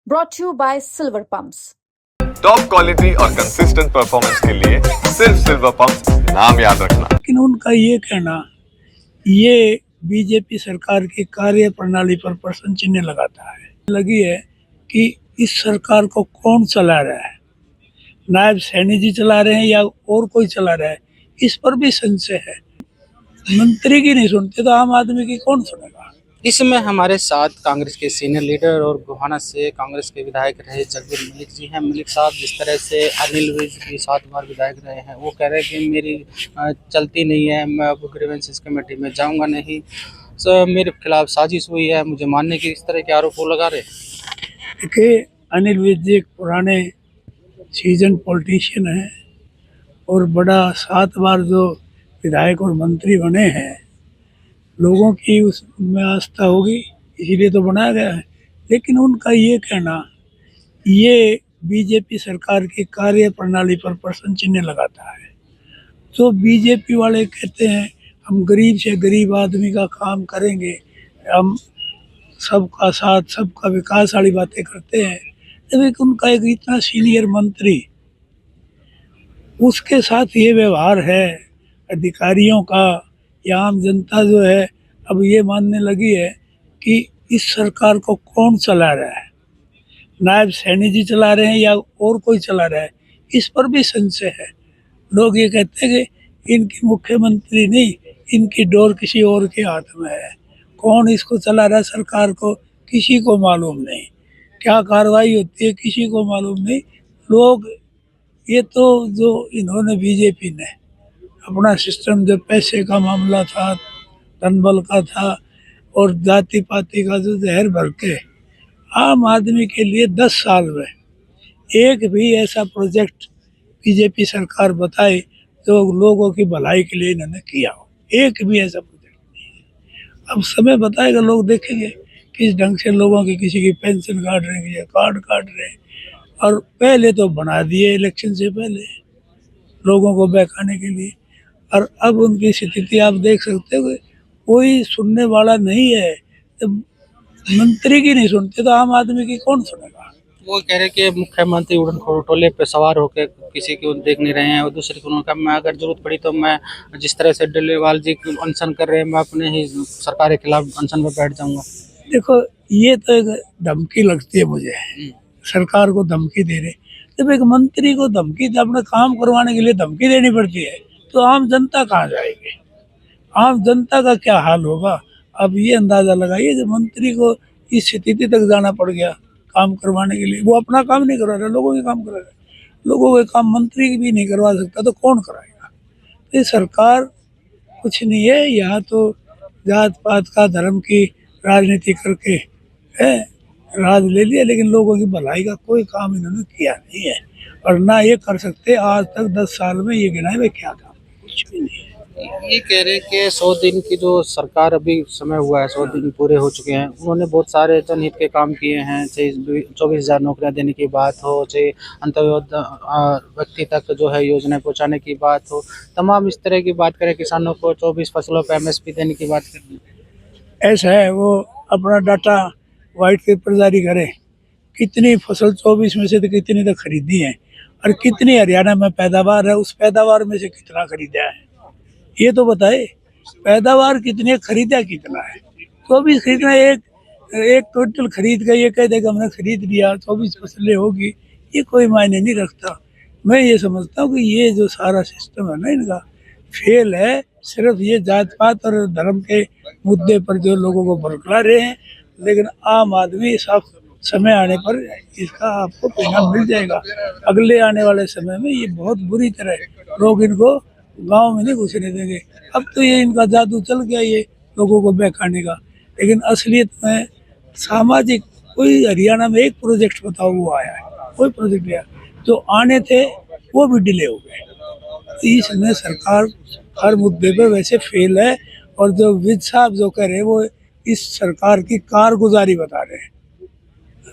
brought to you by Silver Pumps. Top quality और consistent performance के लिए सिर्फ सिल्वर पंप नाम याद रखना। लेकिन उनका ये कहना, ये बीजेपी सरकार की कार्य प्रणाली पर प्रश्न चिन्ह लगाता है। लगी है कि इस सरकार को कौन चला रहा है, नायब सैनी जी चला रहे हैं या और कोई चला रहा है, इस पर भी संशय है। मंत्री की नहीं सुनते तो आम आदमी की कौन सुनेगा। इस समय हमारे साथ कांग्रेस के सीनियर लीडर और गोहाना से कांग्रेस के विधायक रहे जगबीर मलिक जी हैं। मलिक साहब, जिस तरह से अनिल विज भी 7 बार विधायक रहे हैं, वो कह रहे हैं कि मेरी चलती नहीं है, मैं अब ग्रीवेंसेस कमेटी में जाऊंगा नहीं, मेरे खिलाफ साजिश हुई है, मुझे मानने के इस तरह के आरोप वो लगा रहे। देखिए, अनिल विज जी एक पुराने सीजन पॉलिटिशियन हैं और बड़ा 7 बार जो विधायक और मंत्री बने हैं, लोगों की उसमें आस्था होगी, इसीलिए तो बनाया गया है। लेकिन उनका ये कहना, ये बीजेपी सरकार की कार्य प्रणाली पर प्रश्न चिन्ह लगाता है। तो बीजेपी वाले कहते हैं हम गरीब से गरीब आदमी का काम करेंगे, हम सबका साथ सबका विकास वाली बातें करते हैं। जब एक उनका एक इतना सीनियर मंत्री, उसके साथ ये व्यवहार है अधिकारियों का या आम जनता जो है अब ये मानने लगी है कि इस सरकार को कौन चला रहा है, नायब सैनी जी चला रहे हैं या और कोई चला रहा है, इस पर भी संशय है। लोग ये कहते हैं कि इनकी मुख्यमंत्री नहीं, इनकी डोर किसी और के हाथ में है। कौन इसको चला रहा है सरकार को, किसी को मालूम नहीं। क्या कार्रवाई होती है किसी को मालूम नहीं। लोग ये तो जो इन्होंने बीजेपी ने अपना सिस्टम, जो पैसे का मामला था, धनबल का था और जाति पाति का जो जहर भर के आम आदमी के लिए 10 साल में एक भी ऐसा प्रोजेक्ट बीजेपी सरकार बताए जो लोगों की भलाई के लिए इन्होंने किया हो, एक भी ऐसा प्रोजेक्ट नहीं है। अब समय बताएगा, लोग देखेंगे किस ढंग से लोगों की किसी की पेंशन काट रहे हैं या कार्ड काट रहे हैं। और पहले तो बना दिए इलेक्शन से पहले लोगों को बहकाने के लिए, और अब उनकी स्थिति आप देख सकते हो, कोई सुनने वाला नहीं है। जब मंत्री की नहीं सुनते तो आम आदमी की कौन सुनेगा। वो कह रहे कि मुख्यमंत्री उड़न खटोले पे सवार होकर किसी को देख नहीं रहे हैं, और दूसरे को उन्होंने कहा मैं अगर जरूरत पड़ी तो मैं जिस तरह से डल्लेवाल जी अनशन कर रहे हैं, मैं अपने ही सरकार के खिलाफ अनशन पर बैठ जाऊंगा। देखो, ये तो एक धमकी लगती है मुझे, सरकार को धमकी दे रहे। जब एक मंत्री को धमकी, अपना काम करवाने के लिए धमकी देनी पड़ती है तो आम जनता कहाँ जाएगी, आम जनता का क्या हाल होगा। अब ये अंदाजा लगाइए, जब मंत्री को इस स्थिति तक जाना पड़ गया काम करवाने के लिए, वो अपना काम नहीं करवा रहा, लोगों के काम करा रहा है। लोगों के काम मंत्री भी नहीं करवा सकता तो कौन कराएगा। तो ये सरकार कुछ नहीं है, यहाँ तो जात पात का, धर्म की राजनीति करके है राज ले लिया, लेकिन लोगों की भलाई का कोई काम इन्होंने किया नहीं है और ना ये कर सकते। आज तक 10 साल में ये गिनाए हुए क्या काम, कुछ भी नहीं है। ये कह रहे कि 100 दिन की जो सरकार अभी समय हुआ है, 100 दिन पूरे हो चुके हैं, उन्होंने बहुत सारे जनहित के काम किए हैं, चाहे 24,000 नौकरियां देने की बात हो, चाहे अंत्योदय व्यक्ति तक जो है योजनाएं पहुंचाने की बात हो, तमाम इस तरह की बात करें, किसानों को 24 फसलों पर MSP देने की बात करें। ऐसा है, वो अपना डाटा वाइट पेपर जारी करें, कितनी फसल 24 में से तो कितनी तो खरीदी है और कितनी हरियाणा में पैदावार है, उस पैदावार में से कितना खरीदा है ये तो बताए। पैदावार कितनी है, खरीदा कितना है। 24 खरीदना, एक क्विंटल खरीद कर ये कह देगा हमने खरीद लिया, 24 फसलें होगी, ये कोई मायने नहीं रखता। मैं ये समझता हूँ कि ये जो सारा सिस्टम है ना, इनका फेल है। सिर्फ ये जात पात और धर्म के मुद्दे पर जो लोगों को भड़का रहे हैं, लेकिन आम आदमी साफ समय आने पर इसका आपको परिणाम मिल जाएगा। अगले आने वाले समय में ये बहुत बुरी तरह लोग इनको गांव में नहीं घुसने देंगे। अब तो ये इनका जादू चल गया, ये लोगों को बहकाने का, लेकिन असलियत में सामाजिक कोई हरियाणा में एक प्रोजेक्ट बताओ वो आया है, कोई प्रोजेक्ट आया, जो आने थे वो भी डिले हो गए। तो इसमें सरकार हर मुद्दे पे वैसे फेल है। और जो विज साहब जो कह रहे हैं वो इस सरकार की कारगुजारी बता रहे हैं।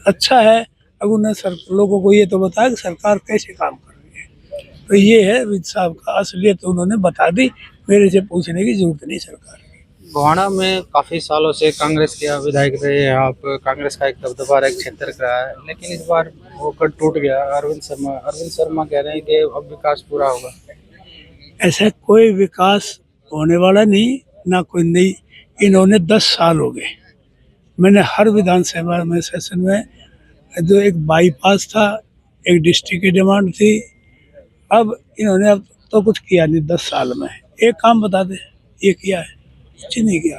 अच्छा है, अब उन्हें लोगों को ये तो बताया कि सरकार कैसे काम कर रही है। तो ये है विज साहब का असलियत, उन्होंने बता दी, मेरे से पूछने की जरूरत नहीं सरकार की। गोहाना में काफ़ी सालों से कांग्रेस के विधायक रहे हैं आप। कांग्रेस का एक दबदबा रहा है, एक क्षेत्र का है, लेकिन इस बार वो गढ़ टूट गया। अरविंद शर्मा कह रहे हैं कि अब विकास पूरा होगा। ऐसा कोई विकास होने वाला नहीं, ना कोई नहीं। इन्होंने 10 साल हो गए। मैंने हर विधानसभा में सेशन में जो एक बाईपास था, एक डिस्ट्रिक्ट की डिमांड थी। अब इन्होंने अब तो कुछ किया नहीं 10 साल में। एक काम बता दे, ये किया है? कुछ नहीं किया।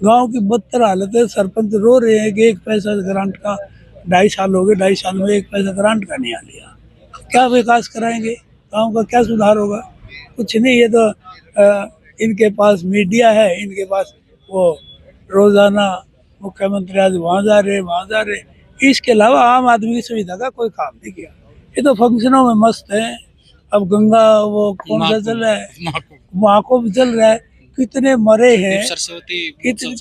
गांव की बदतर हालत है। सरपंच रो रहे हैं कि एक पैसा ग्रांट का 2.5 साल हो गए, 2.5 साल में एक पैसा ग्रांट का नहीं आ लिया। क्या विकास कराएंगे? गांव का क्या सुधार होगा? कुछ नहीं। ये तो इनके पास मीडिया है, इनके पास वो रोजाना मुख्यमंत्री आज वहाँ जा रहे। इसके अलावा आम आदमी की सुविधा का कोई काम नहीं किया। ये तो फंक्शनों में मस्त है। अब गंगा वो कौन सा चल रहा है, महाकुंभ चल रहा है। कितने मरे हैं,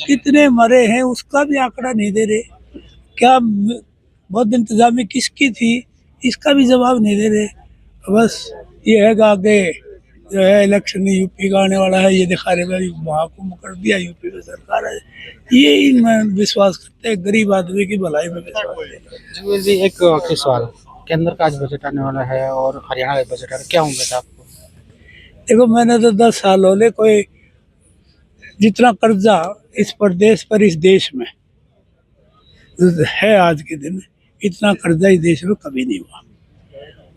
कितने मरे हैं, उसका भी आंकड़ा नहीं दे रहे। क्या बहुत इंतजामी किसकी थी, इसका भी जवाब नहीं दे रहे। बस ये है कि आगे जो है इलेक्शन यूपी का आने वाला है, ये दिखा रहे भाई महाकुंभ कर दिया यूपी में सरकार है। ये इनमें विश्वास करते हैं, गरीब आदमी की भलाई में विश्वास करते हैं। जगवीर जी, एक आखिरी सवाल। केंद्र का आज बजट आने वाला है और हरियाणा का बजट आ रहा है, क्या उम्मीद है आपको? देखो, मैंने तो 10 साल होले कोई जितना कर्जा इस प्रदेश पर, इस देश में है आज के दिन, इतना कर्जा इस देश में कभी नहीं हुआ।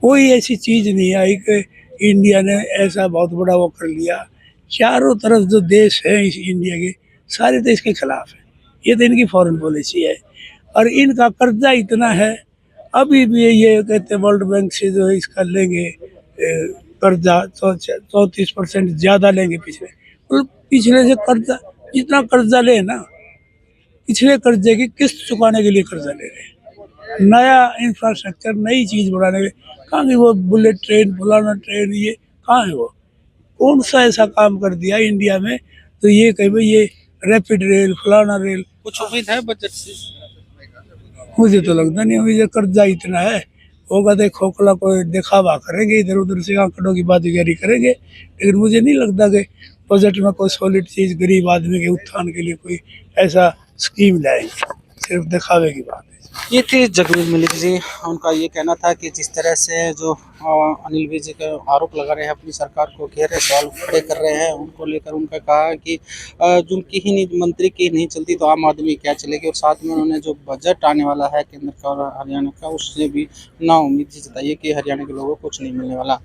कोई ऐसी चीज नहीं आई कि इंडिया ने ऐसा बहुत बड़ा वो कर लिया। चारों तरफ जो देश है इस इंडिया के, सारे देश के खिलाफ है। ये तो इनकी फॉरेन पॉलिसी है। और इनका कर्जा इतना है, अभी भी ये कहते हैं वर्ल्ड बैंक से जो इसका लेंगे कर्जा 34% ज्यादा लेंगे पिछले। मतलब पिछले से कर्जा, जितना कर्जा ले ना, पिछले कर्जे की किस्त चुकाने के लिए कर्जा ले रहे हैं। नया इंफ्रास्ट्रक्चर, नई चीज बढ़ाने के, कहाँ की वो बुलेट ट्रेन, फलाना ट्रेन, ये कहाँ है? वो कौन सा ऐसा काम कर दिया इंडिया में तो ये कहे भाई ये रैपिड रेल, फलाना रेल। कुछ उम्मीद है बजट से? मुझे तो लगता नहीं, मुझे कर्जा इतना है। होगा तो खोखला कोई दिखावा करेंगे, इधर उधर से आंकड़ों की बाजीगरी करेंगे, लेकिन मुझे नहीं लगता कि बजट में कोई सॉलिड चीज गरीब आदमी के उत्थान के लिए कोई ऐसा स्कीम लाएंगे। सिर्फ दिखावे की बात है। ये थे जगवीर मलिक जी। उनका ये कहना था कि जिस तरह से जो अनिल विज के आरोप लगा रहे हैं, अपनी सरकार को गहरे सवाल खड़े कर रहे हैं, उनको लेकर उनका कहा कि जिनकी ही नहीं, मंत्री की नहीं चलती तो आम आदमी क्या चलेगी। और साथ में उन्होंने जो बजट आने वाला है केंद्र का और हरियाणा का, उससे भी नाउम्मीद जताई कि हरियाणा के लोगों को कुछ नहीं मिलने वाला।